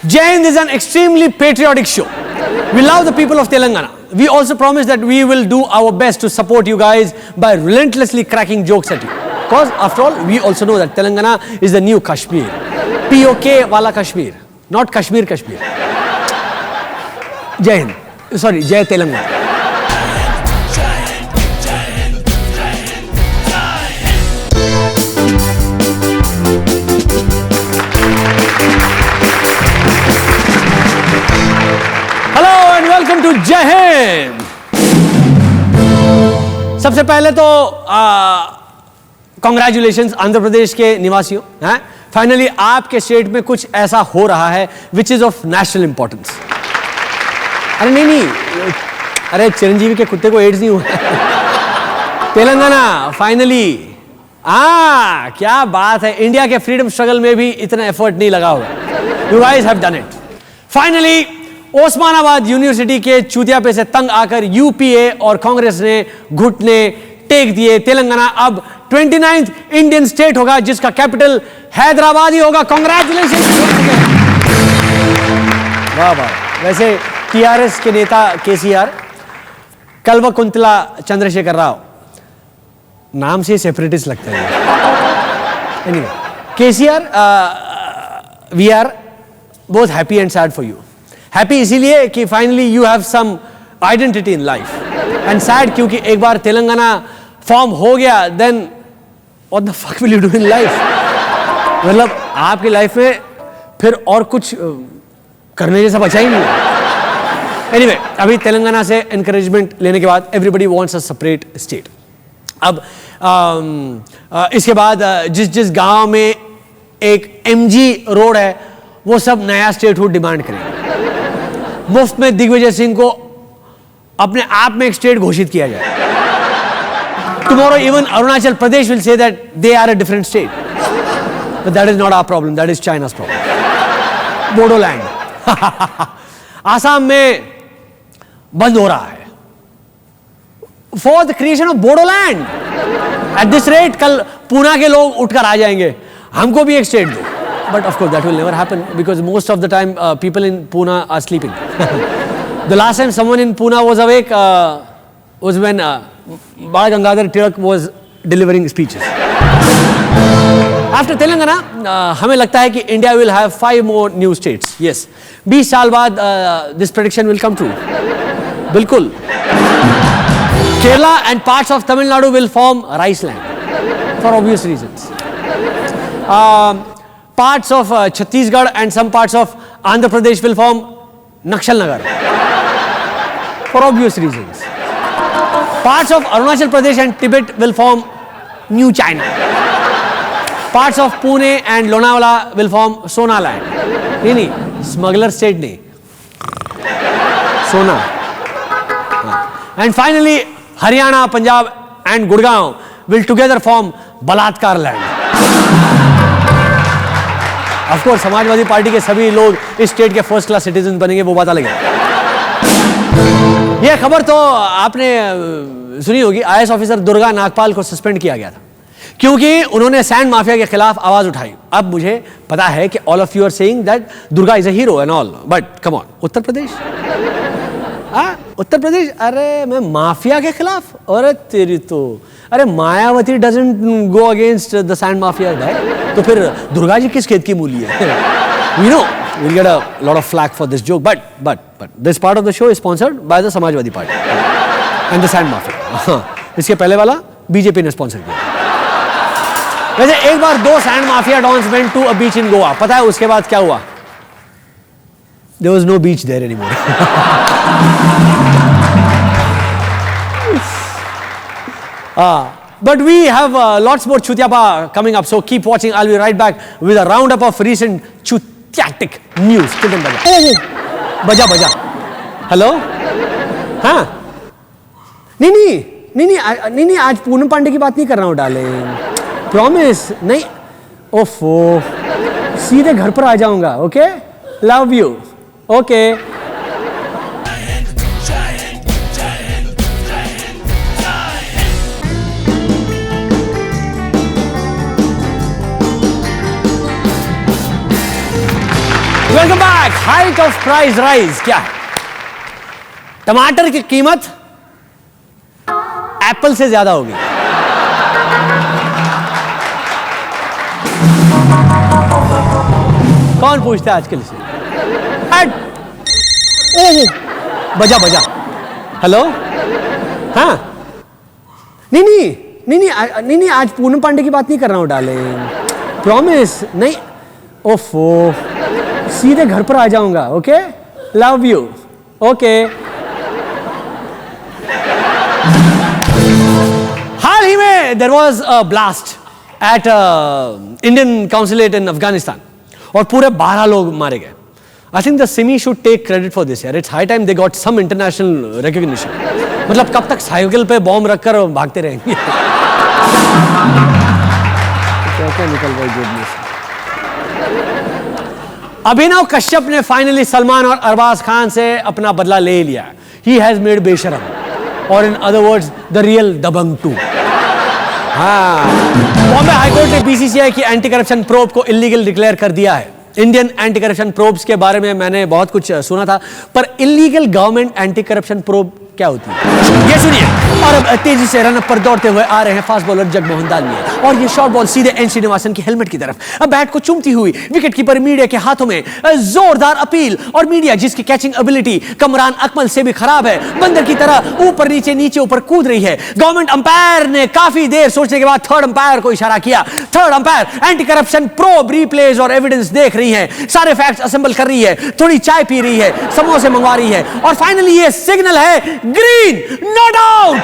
Jai Hind is an extremely patriotic show. We love the people of Telangana. We also promise that we will do our best to support you guys by relentlessly cracking jokes at you. Because after all, we also know that Telangana is the new Kashmir. POK wala Kashmir, not Kashmir. Jai Hind. Sorry, Jai Telangana. Welcome to Jai Hind. सबसे पहले तो congratulations Andhra Pradesh के निवासियों, हैं finally आपके state में कुछ ऐसा हो रहा है which is of national importance. अरे नहीं, अरे चिरंजीवी के कुत्ते को एड्स नहीं हुआ। तेलंगाना फाइनली, क्या बात है, इंडिया के फ्रीडम स्ट्रगल में भी इतना एफर्ट नहीं लगा हुआ। You guys have done it. Finally Osmanabad university के चूतिया पे से तंग आकर यूपीए और कांग्रेस ने घुटने टेक दिए। तेलंगाना अब 29th इंडियन स्टेट होगा जिसका कैपिटल हैदराबाद ही होगा। कांग्रेचुलेशन। वाह वाह। वैसे टीआरएस के नेता केसीआर, कल्वकुंतला चंद्रशेखर राव, नाम से सेपरेटिस्ट लगता है। Anyway, KCR, we are both happy and sad for you. Happy इसीलिए कि finally you have some identity in life, and sad क्योंकि एक बार तेलंगाना फॉर्म हो गया, then what the fuck will you do in life. मतलब आपकी लाइफ में फिर और कुछ करने जैसा बचा ही नहीं। एनीवे, अभी तेलंगाना से एनकरेजमेंट लेने के बाद everybody wants a separate state. अब इसके बाद जिस गांव में एक एमजी रोड है वो सब नया स्टेटहुड डिमांड करेंगे। मुफ्त में दिग्विजय सिंह को अपने आप में एक स्टेट घोषित किया जाए। Tomorrow even Arunachal Pradesh will say that they are a different state, but that is not our problem, that is China's problem. Bodoland Assam में बंद हो रहा है for the creation of Bodoland. At this rate कल पूना के लोग उठकर आ जाएंगे, हमको भी एक स्टेट दो। But of course that will never happen because most of the time people in Pune are sleeping. The last time someone in Pune was awake was when Bal Gangadhar Tilak was delivering speeches. After Telangana, हमें लगता है कि India will have 5 more new states. Yes, 20 साल बाद this prediction will come true. बिल्कुल। Kerala and parts of Tamil Nadu will form rice land for obvious reasons. Parts of Chhattisgarh and some parts of Andhra Pradesh will form Nakshal Nagar for obvious reasons. Parts of Arunachal Pradesh and Tibet will form New China. Parts of Pune and Lonavala will form Sona land. नहीं, smuggler state नहीं, Sona. And finally, Haryana, Punjab and Gurgaon will together form Balatkar land. Of course Samajwadi party के सभी लोग इस state के first class citizen बनेंगे, वो बात अलग है। यह खबर तो आपने सुनी होगी, आईएएस ऑफिसर दुर्गा नागपाल को सस्पेंड किया गया था क्योंकि उन्होंने सैंड माफिया के खिलाफ आवाज उठाई। अब मुझे पता है कि all of you are saying that Durga is a hero and all, but come on, Uttar Pradesh, Uttar Pradesh, अरे मैं माफिया के खिलाफ, अरे तेरी तो, अरे Mayawati doesn't go against the sand mafia guy, तो फिर दुर्गा जी किस खेत की मूली है? You know, we'll get a lot of flack for this joke, but this part of the show is sponsored by the Samajwadi party and the sand mafia. इसके पहले वाला बीजेपी ने स्पॉन्सर किया। वैसे एक बार 2 sand mafia dons went to a beach in Goa, पता है उसके बाद क्या हुआ? There was no beach there anymore. But we have lots more Chutiapa coming up, so keep watching. I'll be right back with a roundup of recent Chutiatic news. बजा hello, हाँ, नहीं, आज पूनम पांडे की बात नहीं कर रहा हूँ डार्लिंग, प्रॉमिस नहीं। ओफो, सीधे घर पर आ जाऊंगा। Okay, love you. Okay, welcome back. Back, height of price rise क्या है? टमाटर की कीमत एप्पल से ज्यादा होगी। कौन पूछता है आजकल से? बजा बजा। हेलो, हाँ, नहीं, आज पूनम पांडे की बात नहीं कर रहा हूं डार्लिंग, प्रॉमिस नहीं। ओफो, सीधे घर पर आ जाऊंगा। Okay, love you. ओके। हाल ही में there was a blast at Indian consulate in Afghanistan और पूरे 12 लोग मारे गए। I think the SIMI should take credit for this यार। It's high time they got some international recognition. मतलब कब तक साइकिल पे बॉम्ब रखकर भागते रहेंगे? क्या निकल रहा है जेब में से? अभिनव कश्यप ने फाइनली सलमान और अरबाज खान से अपना बदला ले लिया। ही हैज मेड बेशरम, और in other words the real Dabangg 2। हाँ, बॉम्बे हाईकोर्ट ने बीसीसीआई की एंटी करप्शन प्रोब को इलीगल डिक्लेयर कर दिया है। इंडियन एंटी करप्शन प्रोब्स के बारे में मैंने बहुत कुछ सुना था, पर illegal government anti corruption probe क्या होती है ये सुनिए। और अब तेजी से रनअप पर दौड़ते हुए आ रहे हैं फास्ट बॉलर जगमोहन दालमिया, और ये शॉर्ट बॉल सीधे एन श्रीनिवासन की हेलमेट की तरफ। अब बैट को चूमती हुई विकेट कीपर मीडिया के हाथों में जोरदार अपील, और मीडिया जिसकी कैचिंग एबिलिटी कमरान अकमल से भी खराब है, बंदर की तरह ऊपर नीचे ऊपर कूद रही है। गवर्नमेंट अंपायर ने काफी देर सोचने के बाद थर्ड अंपायर को इशारा किया। Third umpire anti corruption probe replays और एविडेंस देख रही है, सारे फैक्ट्स असेंबल कर रही है, थोड़ी चाय पी रही है, समोसे मंगवा रही है, और फाइनली ये सिग्नल है ग्रीन, नॉट आउट।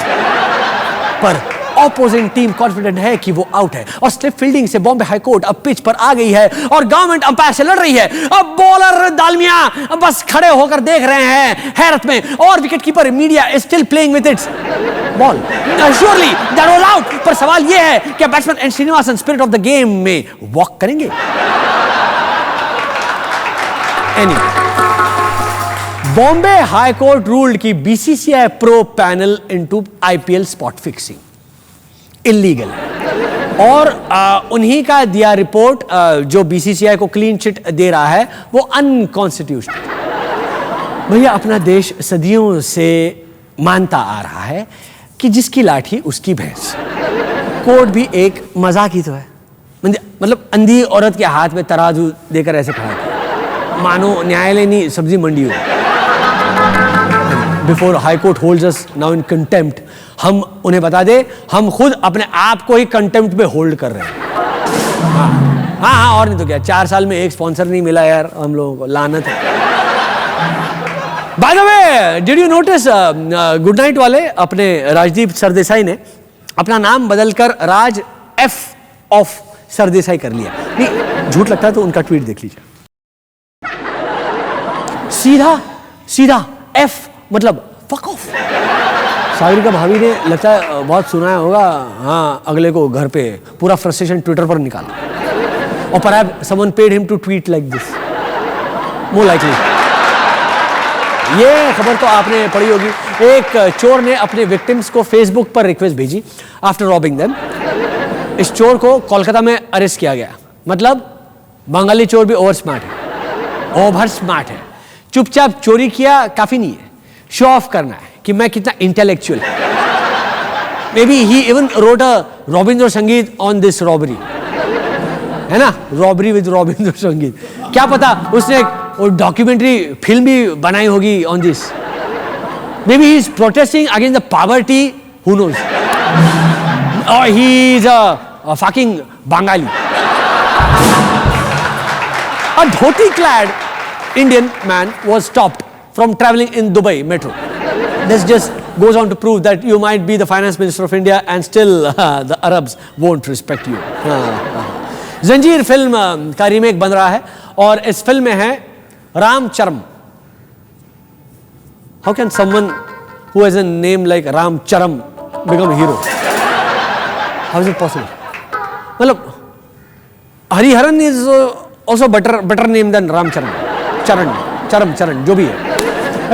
पर ऑपोजिट टीम कॉन्फिडेंट है कि वो आउट है, और स्लिप फील्डिंग से बॉम्बे हाईकोर्ट अब पिच पर आ गई है और गवर्नमेंट अंपायर से लड़ रही है। अब बॉलर दालमिया बस खड़े होकर देख रहे हैं हैरत में, और wicket keeper media is still playing with its ball. Surely that was out. पर सवाल यह है कि batsman N Srinivasan spirit of the game में वॉक करेंगे? Anyway, Bombay high court ruled की BCCI pro panel into IPL spot fixing illegal, और उन्हीं का दिया रिपोर्ट जो बीसीसीआई को क्लीन चिट दे रहा है वो अनकॉन्स्टिट्यूशनल। भैया, अपना देश सदियों से मानता आ रहा है कि जिसकी लाठी उसकी भैंस। कोर्ट भी एक मजाक ही तो है। मतलब अंधी औरत के हाथ में तराजू देकर ऐसे खड़ा किया, मानो न्यायालय नहीं सब्जी मंडी हो। Before high court holds us now in contempt, हम उन्हें बता दे हम खुद अपने आप को ही कंटेम्प्ट पे होल्ड कर रहे हैं। हाँ, और नहीं तो क्या। 4 साल में एक स्पॉन्सर नहीं मिला यार हम लोगों को, लानत है। By the way, did you notice good night वाले अपने राजदीप सरदेसाई ने अपना नाम बदलकर राज एफ ऑफ सरदेसाई कर लिया। नहीं, झूठ लगता है तो उनका ट्वीट देख लीजिए। सीधा एफ मतलब फक ऑफ। सागरिका भाभी ने लगता है बहुत सुनाया होगा, हाँ, अगले को घर पे पूरा फ्रस्ट्रेशन ट्विटर पर निकाला, और perhaps someone paid him to tweet like this, more likely. ये खबर तो आपने पढ़ी होगी। एक चोर ने अपने विक्टिम्स को फेसबुक पर रिक्वेस्ट भेजी आफ्टर रॉबिंग देम। इस चोर को कोलकाता में अरेस्ट किया गया। मतलब बंगाली चोर भी ओवर स्मार्ट है, ओवर स्मार्ट है। चुपचाप चोरी किया काफी नहीं है, शो ऑफ करना है कि मैं कितना इंटेलेक्चुअल है। मे be he even wrote a Ravindra संगीत ऑन दिस रॉबरी, है ना, रॉबरी विद रविंद्र संगीत। क्या पता उसने डॉक्यूमेंट्री फिल्म भी बनाई होगी on this. May be he is protesting against the poverty, who knows, और he is a fucking Bengali. A dhoti-clad Indian man was stopped from traveling in Dubai metro. This just goes on to prove that you might be the finance minister of India and still the Arabs won't respect you. जंजीर film का remake बन रहा है, और इस film में है Ramcharan. How can someone who has a name like Ramcharan become a hero? How is it possible? मतलब Hariharan is also better name than Ramcharan. Charan, जो भी है।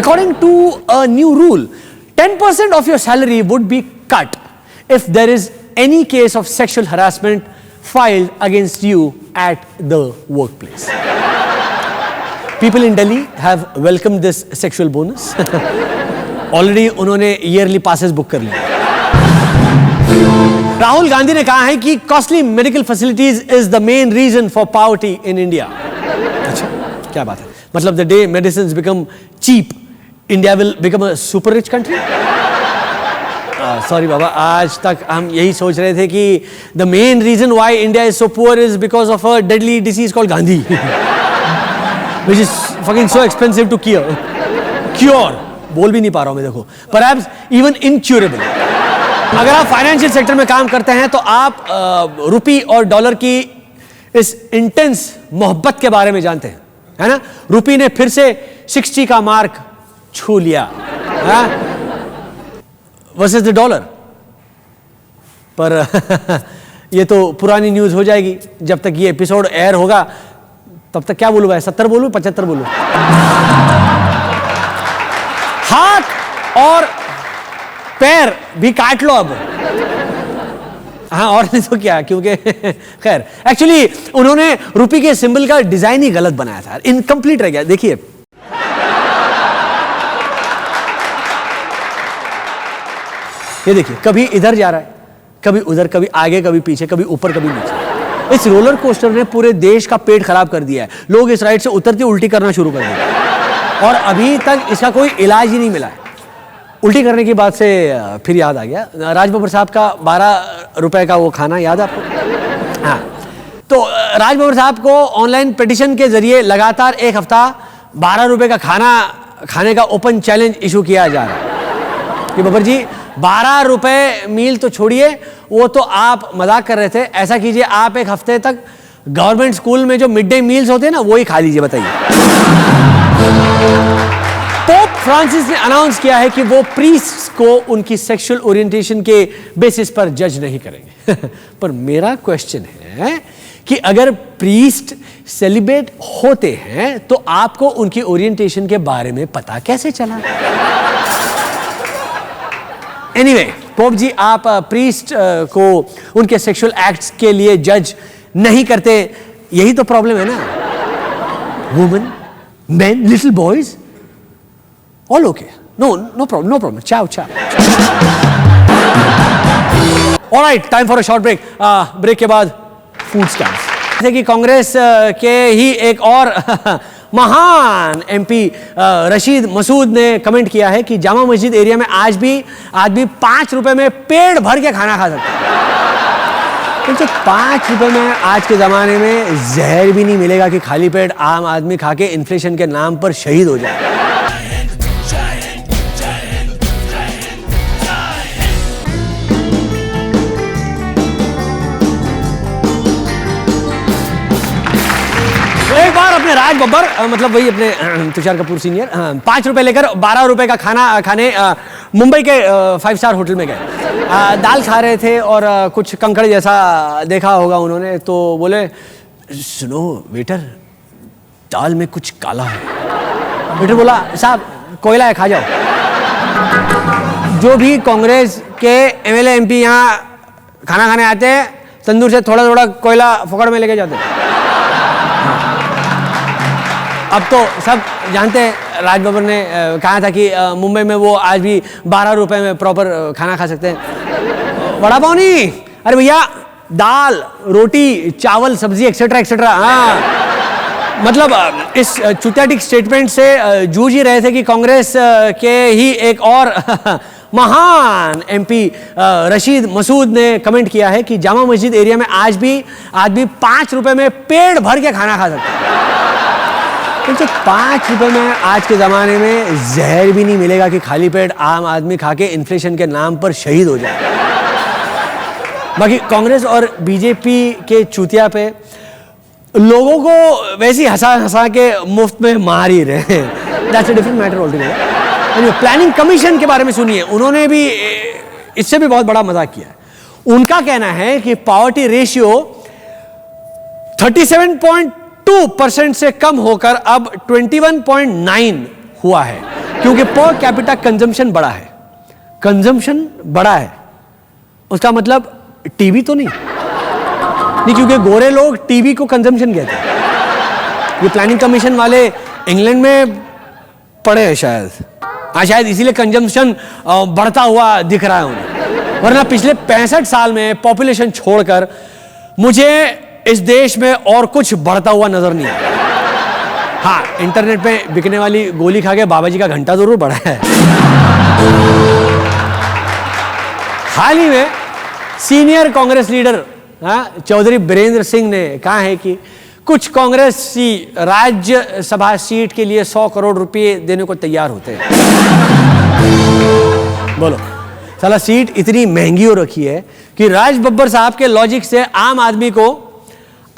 According to a new rule, 10% of your salary would be cut if there is any case of sexual harassment filed against you at the workplace. People in Delhi have welcome this sexual bonus. Already उन्होंने early passes book कर लिए. राहुल गांधी ने कहा है कि costly medical facilities is the main reason for poverty in India. अच्छा, क्या बात है. मतलब the day medicine become cheap, India will become a super rich country. Sorry बाबा, आज तक हम यही सोच रहे थे कि the main reason why India is so poor is because of a deadly disease called Gandhi, which is fucking so expensive to cure. बोल भी नहीं पा रहा हूं मैं, देखो. Perhaps even incurable. अगर आप फाइनेंशियल सेक्टर में काम करते हैं तो आप रुपी और डॉलर की इस इंटेंस मोहब्बत के बारे में जानते हैं, है ना. रुपी ने फिर से 60 का मार्क छू लिया वर्सेस द डॉलर. पर ये तो पुरानी न्यूज हो जाएगी. जब तक ये एपिसोड एयर होगा तब तक क्या बोलूं भाई, 70 बोलूं 75 बोलूं. हाथ और पैर भी काट लो अब. हाँ, और नहीं तो क्या, क्योंकि खैर एक्चुअली उन्होंने रुपी के सिंबल का डिजाइन ही गलत बनाया था, इनकम्प्लीट रह गया. देखिए, ये देखिए, कभी इधर जा रहा है, कभी उधर, कभी आगे, कभी पीछे, कभी ऊपर, कभी नीचे. इस रोलर कोस्टर ने पूरे देश का पेट खराब कर दिया है. लोग इस राइड से उतरते उल्टी करना शुरू कर दिया और अभी तक इसका कोई इलाज ही नहीं मिला है. उल्टी करने की बात से फिर याद आ गया, राज बब्बर साहब का 12 रुपए का वो खाना याद है आपको? हाँ, तो राज बब्बर साहब को ऑनलाइन पिटीशन के जरिए लगातार एक हफ्ता 12 रुपए का खाना खाने का ओपन चैलेंज इशू किया जा रहा है कि बब्बर जी 12 रुपए मील तो छोड़िए, वो तो आप मजाक कर रहे थे. ऐसा कीजिए, आप एक हफ्ते तक गवर्नमेंट स्कूल में जो मिड डे मील्स होते हैं ना, वो ही खा लीजिए. बताइए. पोप फ्रांसिस ने अनाउंस किया है कि वो प्रीस्ट को उनकी सेक्सुअल ओरिएंटेशन के बेसिस पर जज नहीं करेंगे. पर मेरा क्वेश्चन है कि अगर प्रीस्ट सेलिब्रेट होते हैं तो आपको उनकी ओरिएंटेशन के बारे में पता कैसे चला? एनीवे, पोप जी, आप प्रीस्ट को उनके सेक्सुअल एक्ट्स के लिए जज नहीं करते, यही तो प्रॉब्लम है ना. Women, men, little boys, all okay. No problem. Ciao. Alright, time for a short break. Break के बाद फूड स्टैम्प्स. जैसे कि कांग्रेस के ही एक और महान एमपी रशीद मसूद ने कमेंट किया है कि जामा मस्जिद एरिया में आज भी आदमी 5 रुपए में पेट भर के खाना खा सकता है. तो 5 रुपए में आज के जमाने में जहर भी नहीं मिलेगा कि खाली पेट आम आदमी खा के इन्फ्लेशन के नाम पर शहीद हो जाए. एक बार अपने राज बब्बर, मतलब वही अपने तुषार कपूर सीनियर, 5 रुपए लेकर 12 रुपए का खाना खाने मुंबई के 5 स्टार होटल में गए. दाल खा रहे थे और कुछ कंकड़ जैसा देखा होगा उन्होंने, तो बोले, सुनो वेटर, दाल में कुछ काला है. वेटर बोला, साहब कोयला है, खा जाओ. जो भी कांग्रेस के एमएलए एमपी यहाँ खाना खाने आते हैं, तंदूर से थोड़ा थोड़ा कोयला फोकड़ में लेके जाते हैं. अब तो सब जानते हैं, राज बब्बर ने कहा था कि मुंबई में वो आज भी 12 रुपए में प्रॉपर खाना खा सकते हैं. वड़ा पाव नहीं, अरे भैया दाल, रोटी, चावल, सब्जी, एक्सेट्रा एक्सेट्रा. हाँ, मतलब इस चुतियाटिक स्टेटमेंट से जूझ ही रहे थे कि कांग्रेस के ही एक और महान एमपी रशीद मसूद ने कमेंट किया है कि जामा मस्जिद एरिया में आज भी आदमी 5 रुपए में पेट भर के खाना खा सकता है. तो 5 रुपए में आज के जमाने में जहर भी नहीं मिलेगा कि खाली पेट आम आदमी खा के इन्फ्लेशन के नाम पर शहीद हो जाए. बाकी कांग्रेस और बीजेपी के चूतिया पे लोगों को वैसी हंसा के मुफ्त में मार ही रहे हैं. That's a different matter altogether. Planning commission के बारे में सुनिए, उन्होंने भी इससे भी बहुत बड़ा मजाक किया है. उनका कहना है कि पॉवर्टी रेशियो 37.2% से कम होकर अब 21.9 हुआ है, क्योंकि पर कैपिटा कंजम्पशन बढ़ा है. कंजम्पशन बढ़ा है उसका मतलब टीवी तो नहीं, क्योंकि गोरे लोग टीवी को कंजम्पशन कहते हैं. ये प्लानिंग कमीशन वाले इंग्लैंड में पड़े हैं शायद, हाँ शायद इसीलिए कंजम्पशन बढ़ता हुआ दिख रहा है उन्हें, वरना पिछले 65 साल में पॉपुलेशन छोड़कर मुझे इस देश में और कुछ बढ़ता हुआ नजर नहीं आया। हाँ, इंटरनेट पे बिकने वाली गोली खा के बाबा जी का घंटा जरूर बढ़ा है। हाल ही में सीनियर कांग्रेस लीडर चौधरी बीरेंद्र सिंह ने कहा है कि कुछ कांग्रेसी राज्यसभा सीट के लिए 100 करोड़ रुपए देने को तैयार होते हैं। बोलो, साला सीट इतनी महंगी हो रखी है कि राज बब्बर साहब के लॉजिक से आम आदमी को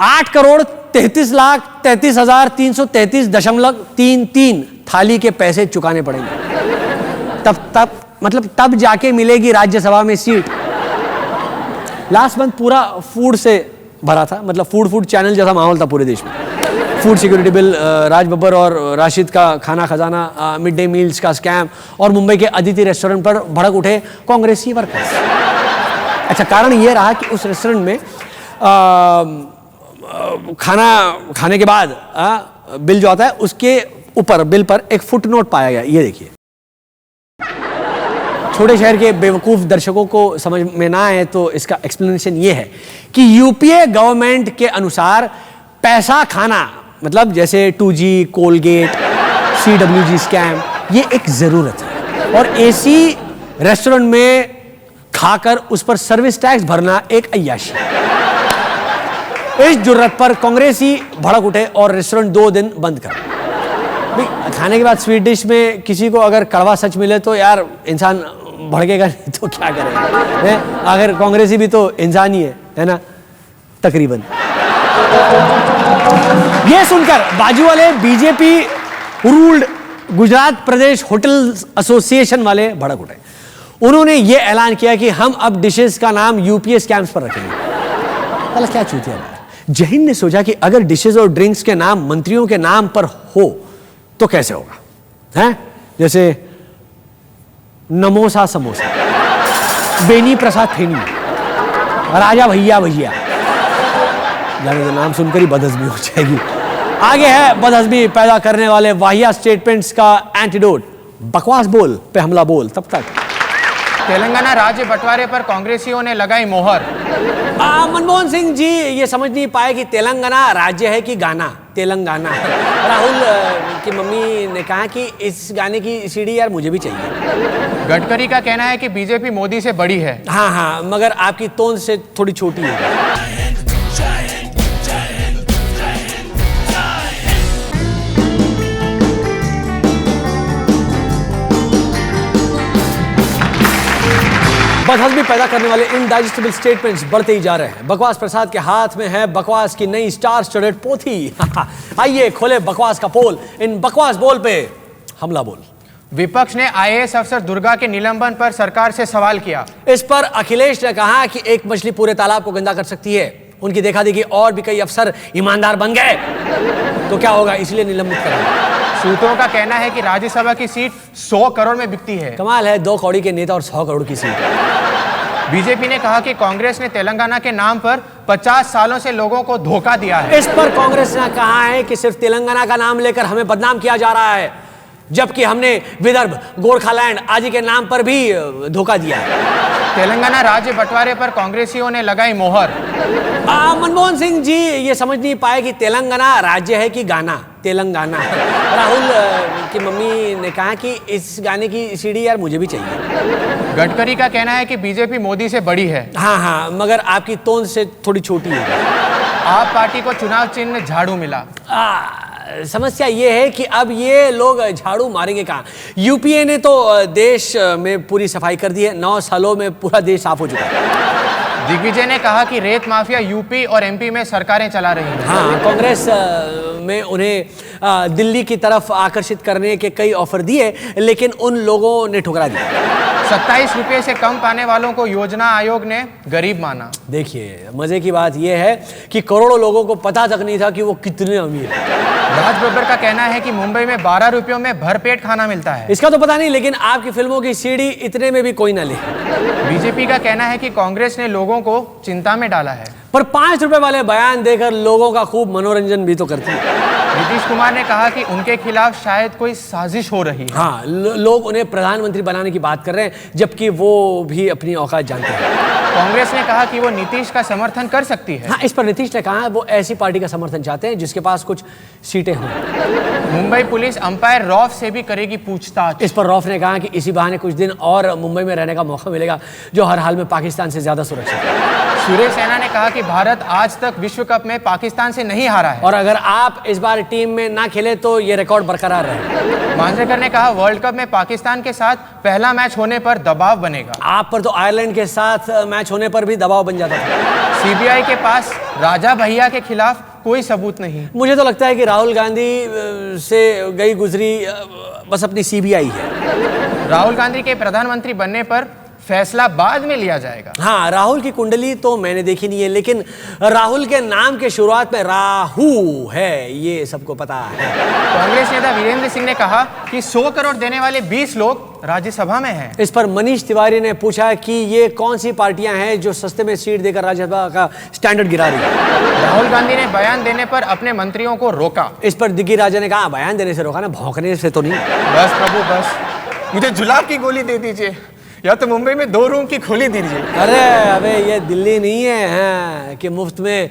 8,33,33,333.33 थाली के पैसे चुकाने पड़ेंगे, तब जाके मिलेगी राज्यसभा में सीट। लास्ट मंथ पूरा फूड से भरा था, मतलब फूड चैनल जैसा माहौल था पूरे देश में। Food security bill, Raj Babbar और राशिद का खाना खजाना, मिड डे मील्स का स्कैम और मुंबई के अदिति रेस्टोरेंट पर भड़क उठे कांग्रेसी वर्कर्स। अच्छा, कारण यह रहा कि उस रेस्टोरेंट में खाना खाने के बाद बिल जो आता है उसके ऊपर बिल पर एक फुटनोट पाया गया। ये देखिए, छोटे शहर के बेवकूफ दर्शकों को समझ में ना आए तो इसका एक्सप्लेनेशन ये है कि यूपीए गवर्नमेंट के अनुसार पैसा खाना, मतलब जैसे 2G, कोलगेट, CWG स्कैम, ये एक जरूरत है, और एसी रेस्टोरेंट में खाकर उस पर सर्विस टैक्स भरना एक अय्याशी। इस जुर्रत पर कांग्रेसी भड़क उठे और रेस्टोरेंट 2 दिन बंद कर। खाने के बाद स्वीट डिश में किसी को अगर कड़वा सच मिले तो यार इंसान भड़केगा नहीं तो क्या करेगा, अगर कांग्रेसी भी तो इंसान ही है ना, तकरीबन। यह सुनकर बाजू वाले बीजेपी रूल्ड गुजरात प्रदेश होटल एसोसिएशन वाले भड़क उठे। उन्होंने यह ऐलान किया कि हम अब डिशेस का नाम यूपीए स्कैम्स पर रखेंगे। क्या चूतिया है। जहीन ने सोचा कि अगर डिशेस और ड्रिंक्स के नाम मंत्रियों के नाम पर हो तो कैसे होगा, हैं? जैसे नमोसा समोसा, बेनी प्रसाद थेनी, राजा भैया भैया, जाने तो नाम सुनकर ही बदहजमी हो जाएगी। आगे है बदहजमी पैदा करने वाले वाहिया स्टेटमेंट्स का एंटीडोट, बकवास बोल पे हमला बोल। तब तक तेलंगाना राज्य बंटवारे पर कांग्रेसियों ने लगाई मोहर। मनमोहन सिंह जी ये समझ नहीं पाए कि तेलंगाना राज्य है कि गाना तेलंगाना। राहुल की मम्मी ने कहा कि इस गाने की सीडी यार मुझे भी चाहिए। गडकरी का कहना है कि बीजेपी मोदी से बड़ी है। हाँ, मगर आपकी तोंद से थोड़ी छोटी है। बदहजमी पैदा करने वाले इनडाइजेस्टिबल स्टेटमेंट्स बढ़ते ही जा रहे हैं। बकवास प्रसाद के हाथ में है बकवास की नई स्टार स्टडेड पोथी। आइए खोले बकवास का पोल, इन बकवास बोल पे हमला बोल। विपक्ष ने आईएएस अफसर दुर्गा के निलंबन पर सरकार से सवाल किया। इस पर अखिलेश ने कहा कि एक मछली पूरे तालाब को गंदा कर सकती है। उनकी देखा देखी और भी कई अफसर ईमानदार बन गए तो क्या होगा, इसलिए निलंबित करें। सूत्रों का कहना है कि राज्यसभा की सीट 100 करोड़ में बिकती है। कमाल है, 2 कौड़ी के नेता और 100 करोड़ की सीट। बीजेपी ने कहा कि कांग्रेस ने तेलंगाना के नाम पर 50 सालों से लोगों को धोखा दिया है। इस पर कांग्रेस ने कहा है कि सिर्फ तेलंगाना का नाम लेकर हमें बदनाम किया जा रहा है, जबकि हमने विदर्भ, गोरखालैंड आदि के नाम पर भी धोखा दिया है। तेलंगाना राज्य बंटवारे पर कांग्रेसियों ने लगाई मोहर। मनमोहन सिंह जी ये समझ नहीं पाए कि तेलंगाना राज्य है कि गाना तेलंगाना। राहुल की मम्मी ने कहा कि इस गाने की सीडी यार मुझे भी चाहिए। गडकरी का कहना है कि बीजेपी मोदी से बड़ी है। हाँ, मगर आपकी तोंद से थोड़ी छोटी है। आप पार्टी को चुनाव चिन्ह झाड़ू मिला। समस्या ये है कि अब ये लोग झाड़ू मारेंगे कहाँ। यूपीए ने तो देश में पूरी सफाई कर दी है, 9 सालों में पूरा देश साफ हो चुका है। दिग्विजय ने कहा कि रेत माफिया यूपी और एमपी में सरकारें चला रही हैं। हाँ, कांग्रेस में उन्हें दिल्ली की तरफ आकर्षित करने के कई ऑफर दिए, लेकिन उन लोगों ने ठुकरा दिया। 27 रुपए से कम पाने वालों को योजना आयोग ने गरीब माना। देखिए, मजे की बात यह है कि करोड़ों लोगों को पता तक नहीं था कि वो कितने अमीर हैं। राज बब्बर का कहना है कि मुंबई में 12 रुपयों में भरपेट खाना मिलता है। इसका तो पता नहीं, लेकिन आपकी फिल्मों की सीडी इतने में भी कोई ना ले। बीजेपी का कहना है कि कांग्रेस ने लोगों को चिंता में डाला है, पर 5 रुपए वाले बयान देकर लोगों का खूब मनोरंजन भी तो करती है। नीतीश कुमार ने कहा कि उनके खिलाफ शायद कोई साजिश हो रही है। हाँ, लोग उन्हें प्रधानमंत्री बनाने की बात कर रहे हैं, जबकि वो भी अपनी औकात जानते हैं। कांग्रेस ने कहा कि वो नीतीश का समर्थन कर सकती है। हाँ, इस पर नीतीश ने कहा वो ऐसी पार्टी का समर्थन चाहते हैं जिसके पास कुछ सीटें हों। मुंबई पुलिस अंपायर रॉफ से भी करेगी पूछताछ। इस पर रॉफ ने कहा कि इसी बहाने कुछ दिन और मुंबई में रहने का मौका मिलेगा, जो हर हाल में पाकिस्तान से ज्यादा सुरक्षित है। सुरेश रैना ने कहा कि भारत आज तक विश्व कप में पाकिस्तान से नहीं हारा है और अगर आप इस बार टीम में ना खेले तो ये रिकॉर्ड बरकरार रहे। मांजरेकर ने कहा वर्ल्ड कप में पाकिस्तान के साथ पहला मैच होने पर दबाव बनेगा। आप पर तो आयरलैंड के साथ मैच होने पर भी दबाव बन जाता था। सीबीआई के पास राजा भैया के खिलाफ कोई सबूत नहीं। मुझे तो लगता है कि राहुल गांधी से गई गुजरी बस अपनी सीबीआई है। राहुल गांधी के प्रधानमंत्री बनने पर फैसला बाद में लिया जाएगा। हाँ, राहुल की कुंडली तो मैंने देखी नहीं है, लेकिन राहुल के नाम के शुरुआत में राहु है, ये सबको पता है। कांग्रेस नेता वीरेंद्र सिंह ने कहा कि 100 करोड़ देने वाले 20 लोग राज्यसभा में हैं। इस पर मनीष तिवारी ने पूछा कि ये कौन सी पार्टियां हैं जो सस्ते में सीट देकर राज्यसभा का स्टैंडर्ड गिरा रही है। राहुल गांधी ने बयान देने पर अपने मंत्रियों को रोका। इस पर दिग्गी राजा ने कहा बयान देने से रोका ना, भौंकने से तो नहीं। बस प्रभु बस, मुझे जुलाब की गोली दे दीजिए या तो मुंबई में 2 रूम की खोली दीजिए। अरे अबे ये दिल्ली नहीं है हाँ, कि मुफ्त में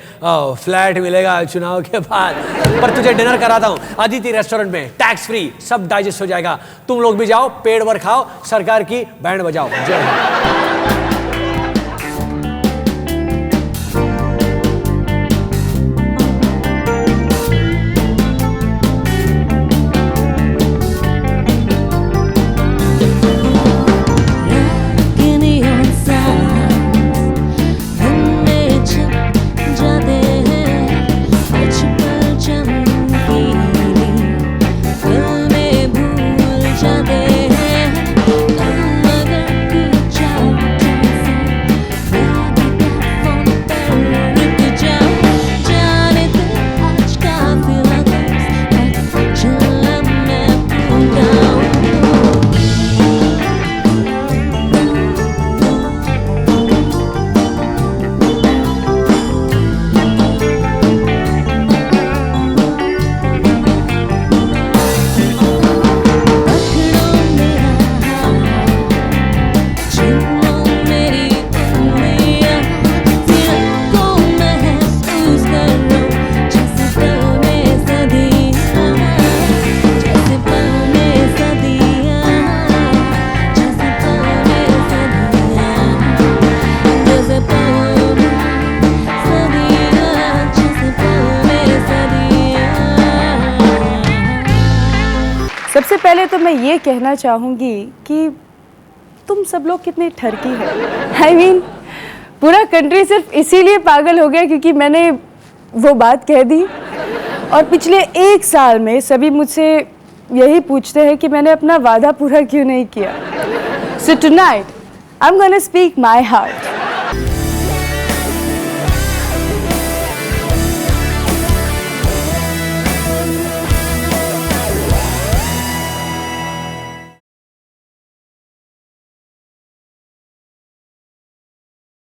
फ्लैट मिलेगा चुनाव के बाद। पर तुझे डिनर कराता हूँ अदिति रेस्टोरेंट में, टैक्स फ्री, सब डाइजेस्ट हो जाएगा। तुम लोग भी जाओ, पेट भर खाओ, सरकार की बैंड बजाओ। जय हिंद। सबसे पहले तो मैं ये कहना चाहूँगी कि तुम सब लोग कितने ठरकी हो। I mean, पूरा कंट्री सिर्फ इसीलिए पागल हो गया क्योंकि मैंने वो बात कह दी। और पिछले 1 साल में सभी मुझसे यही पूछते हैं कि मैंने अपना वादा पूरा क्यों नहीं किया। So tonight, I'm gonna speak my heart.